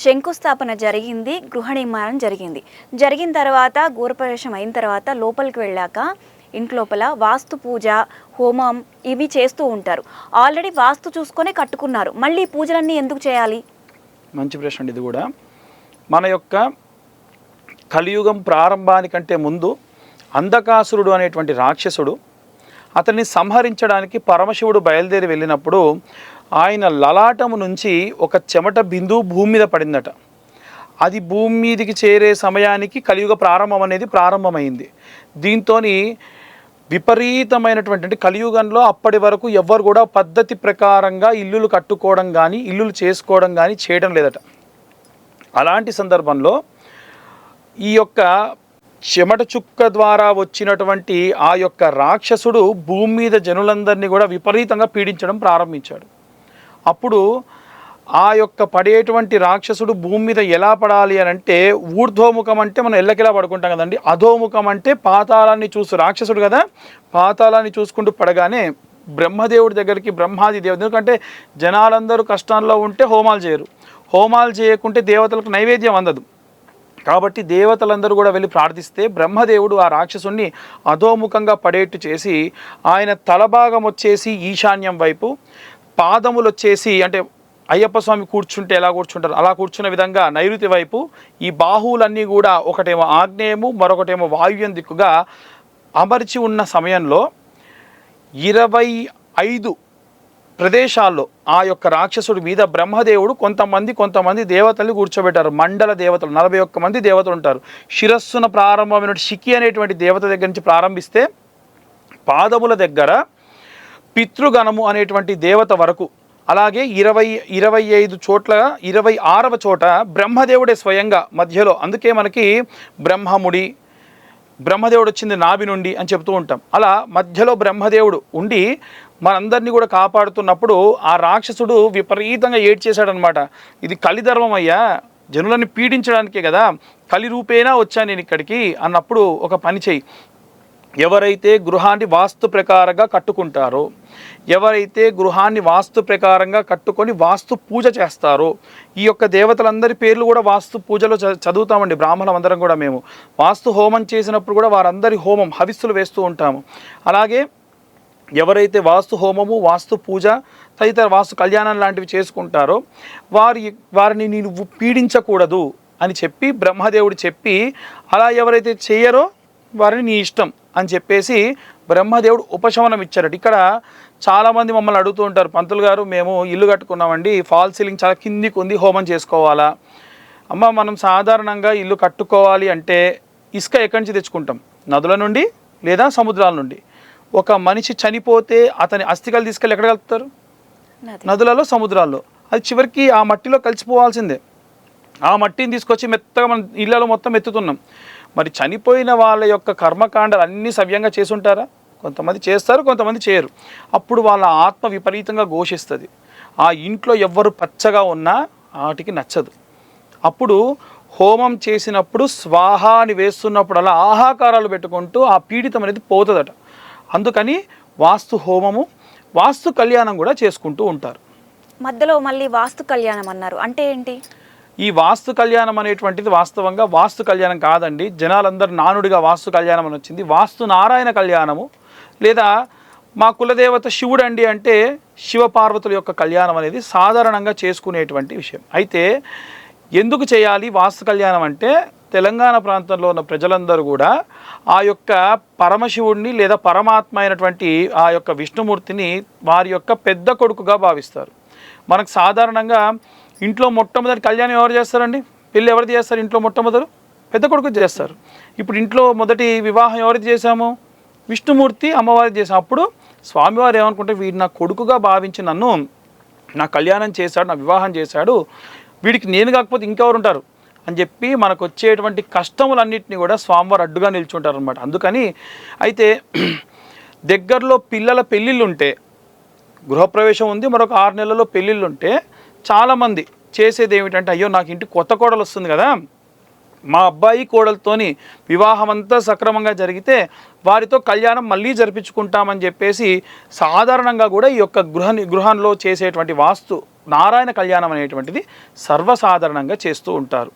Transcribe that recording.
శంకుస్థాపన జరిగింది, గృహ నిర్మాణం జరిగింది. జరిగిన తర్వాత గృహప్రవేశం అయిన తర్వాత లోపలికి వెళ్ళాక ఇంట్లోపల వాస్తు పూజ, హోమం ఇవి చేస్తూ ఉంటారు. ఆల్రెడీ వాస్తు చూసుకొని కట్టుకున్నారు, మళ్ళీ పూజలన్నీ ఎందుకు చేయాలి? మంచి ప్రశ్న అండి ఇది కూడా. మన యొక్క కలియుగం ప్రారంభానికంటే ముందు అంధకాసురుడు అనేటువంటి రాక్షసుడు అతన్ని సంహరించడానికి పరమశివుడు బయలుదేరి వెళ్ళినప్పుడు ఆయన లలాటము నుంచి ఒక చెమట బిందువు భూమి మీద పడిందట. అది భూమి మీదకి చేరే సమయానికి కలియుగ ప్రారంభం అనేది ప్రారంభమైంది. దీంతో విపరీతమైనటువంటి కలియుగంలో అప్పటి వరకు ఎవ్వరు కూడా పద్ధతి ప్రకారంగా ఇల్లులు కట్టుకోవడం కానీ ఇల్లులు చేసుకోవడం కానీ చేయడం లేదట. అలాంటి సందర్భంలో ఈ యొక్క చెమట చుక్క ద్వారా వచ్చినటువంటి ఆ యొక్క రాక్షసుడు భూమి మీద జనులందరినీ కూడా విపరీతంగా పీడించడం ప్రారంభించాడు. అప్పుడు ఆ యొక్క పడేటువంటి రాక్షసుడు భూమి మీద ఎలా పడాలి అని అంటే, ఊర్ధ్వముఖం అంటే మనం ఎల్లకిలా పడుకుంటాం కదండి, అధోముఖం అంటే పాతాళాన్ని చూస్తూ, రాక్షసుడు కదా పాతాళాన్ని చూసుకుంటూ పడగానే బ్రహ్మదేవుడి దగ్గరికి బ్రహ్మాది దేవుడు, ఎందుకంటే జనాలందరూ కష్టాల్లో ఉంటే హోమాలు చేయరు, హోమాలు చేయకుంటే దేవతలకు నైవేద్యం అందదు. కాబట్టి దేవతలందరూ కూడా వెళ్ళి ప్రార్థిస్తే బ్రహ్మదేవుడు ఆ రాక్షసుని అధోముఖంగా పడేట్టు చేసి ఆయన తలభాగం వచ్చేసి ఈశాన్యం వైపు, పాదములు వచ్చేసి అంటే అయ్యప్ప స్వామి కూర్చుంటే ఎలా కూర్చుంటారు అలా కూర్చున్న విధంగా నైరుతి వైపు, ఈ బాహువులన్నీ కూడా ఒకటేమో ఆగ్నేయము మరొకటేమో వాయువ్యం దిక్కుగా అమర్చి ఉన్న సమయంలో 25 ప్రదేశాల్లో ఆ యొక్క రాక్షసుడి మీద బ్రహ్మదేవుడు కొంతమంది దేవతల్ని కూర్చోబెట్టారు. మండల దేవతలు 41 మంది దేవతలు ఉంటారు. శిరస్సున ప్రారంభమైన శిఖి అనేటువంటి దేవత దగ్గర నుంచి ప్రారంభిస్తే పాదముల దగ్గర పితృగణము అనేటువంటి దేవత వరకు, అలాగే 25 చోట్ల 26వ చోట బ్రహ్మదేవుడే స్వయంగా మధ్యలో. అందుకే మనకి బ్రహ్మదేవుడు వచ్చింది నాభి నుండి అని చెప్తూ ఉంటాం. అలా మధ్యలో బ్రహ్మదేవుడు ఉండి మనందరినీ కూడా కాపాడుతున్నప్పుడు ఆ రాక్షసుడు విపరీతంగా ఏడ్చేశాడనమాట. ఇది కలిధర్మం అయ్యా, జనులని పీడించడానికే కదా, కలి రూపేనా వచ్చా నేను ఇక్కడికి అన్నప్పుడు ఒక పని చెయ్యి, ఎవరైతే గృహాన్ని వాస్తు ప్రకారంగా కట్టుకుంటారో, ఎవరైతే గృహాన్ని వాస్తు ప్రకారంగా కట్టుకొని వాస్తు పూజ చేస్తారో, ఈ యొక్క దేవతలందరి పేర్లు కూడా వాస్తు పూజలో చదువుతామండి బ్రాహ్మణం అందరం కూడా. మేము వాస్తు హోమం చేసినప్పుడు కూడా వారందరి హోమం హవిస్సులు వేస్తూ ఉంటాము. అలాగే ఎవరైతే వాస్తు హోమము, వాస్తు పూజ తదితర వాస్తు కళ్యాణం లాంటివి చేసుకుంటారో వారిని నువ్వు పీడించకూడదు అని చెప్పి బ్రహ్మదేవుడు చెప్పి, అలా ఎవరైతే చేయరో వారిని నీ ఇష్టం అని చెప్పేసి బ్రహ్మదేవుడు ఉపశమనం ఇచ్చారట. ఇక్కడ చాలామంది మమ్మల్ని అడుగుతూ ఉంటారు, పంతులు గారు మేము ఇల్లు కట్టుకున్నామండి, ఫాల్ సీలింగ్ చాలా కిందికి ఉంది, హోమం చేసుకోవాలా? అమ్మ, మనం సాధారణంగా ఇల్లు కట్టుకోవాలి అంటే ఇసుక ఎక్కడి నుంచి తెచ్చుకుంటాం? నదుల నుండి లేదా సముద్రాల నుండి. ఒక మనిషి చనిపోతే అతని అస్థికలు తీసుకెళ్ళి ఎక్కడ కలుపుతారు? నదులలో, సముద్రాల్లో. అది చివరికి ఆ మట్టిలో కలిసిపోవాల్సిందే. ఆ మట్టిని తీసుకొచ్చి మెత్తగా మన ఇళ్లలో మొత్తం ఎత్తుతున్నాం. మరి చనిపోయిన వాళ్ళ యొక్క కర్మకాండాలు అన్నీ సవ్యంగా చేసి ఉంటారా? కొంతమంది చేస్తారు, కొంతమంది చేయరు. అప్పుడు వాళ్ళ ఆత్మ విపరీతంగా ఘోషిస్తుంది. ఆ ఇంట్లో ఎవ్వరు పచ్చగా ఉన్నా వాటికి నచ్చదు. అప్పుడు హోమం చేసినప్పుడు స్వాహాని వేస్తున్నప్పుడు అలా ఆహాకారాలు పెట్టుకుంటూ ఆ పీడితం అనేది పోతుందట. అందుకని వాస్తు హోమము, వాస్తు కళ్యాణం కూడా చేసుకుంటూ ఉంటారు. మధ్యలో మళ్ళీ వాస్తు కళ్యాణం అన్నారు, అంటే ఏంటి? ఈ వాస్తు కళ్యాణం అనేటువంటిది వాస్తవంగా వాస్తు కళ్యాణం కాదండి. జనాలందరూ నానుడిగా వాస్తు కళ్యాణం అని వచ్చింది. వాస్తు నారాయణ కళ్యాణము, లేదా మా కులదేవత శివుడు అండి అంటే శివపార్వతుల యొక్క కళ్యాణం అనేది సాధారణంగా చేసుకునేటువంటి విషయం. అయితే ఎందుకు చేయాలి వాస్తు కళ్యాణం అంటే, తెలంగాణ ప్రాంతంలో ఉన్న ప్రజలందరూ కూడా ఆ యొక్క పరమశివుడిని లేదా పరమాత్మ అయినటువంటి ఆ యొక్క విష్ణుమూర్తిని వారి యొక్క పెద్ద కొడుకుగా భావిస్తారు. మనకు సాధారణంగా ఇంట్లో మొట్టమొదటి కళ్యాణం ఎవరు చేస్తారండి? పెళ్ళి ఎవరిది చేస్తారు? ఇంట్లో మొట్టమొదలు పెద్ద కొడుకు చేస్తారు. ఇప్పుడు ఇంట్లో మొదటి వివాహం ఎవరిది చేశాము? విష్ణుమూర్తి అమ్మవారికి చేసాం. అప్పుడు స్వామివారు ఏమనుకుంటే, వీడు నా కొడుకుగా భావించి నన్ను నా కళ్యాణం చేశాడు, నా వివాహం చేశాడు, వీడికి నేను కాకపోతే ఇంకెవరు ఉంటారు అని చెప్పి మనకు వచ్చేటువంటి కష్టములన్నింటినీ కూడా స్వామివారు అడ్డుగా నిల్చుంటారు అనమాట. అందుకని అయితే దగ్గరలో పిల్లల పెళ్ళిళ్ళు ఉంటే, గృహప్రవేశం ఉంది, మరొక 6 నెలల్లో పెళ్ళిళ్ళు ఉంటే చాలామంది చేసేది ఏమిటంటే, అయ్యో నాకు ఇంటికి కొత్త కోడలు వస్తుంది కదా, మా అబ్బాయి కోడలతోని వివాహం అంతా సక్రమంగా జరిగితే వారితో కళ్యాణం మళ్ళీ జరిపించుకుంటామని చెప్పేసి సాధారణంగా కూడా ఈ యొక్క గృహంలో చేసేటువంటి వాస్తు నారాయణ కళ్యాణం అనేటువంటిది సర్వసాధారణంగా చేస్తూ ఉంటారు.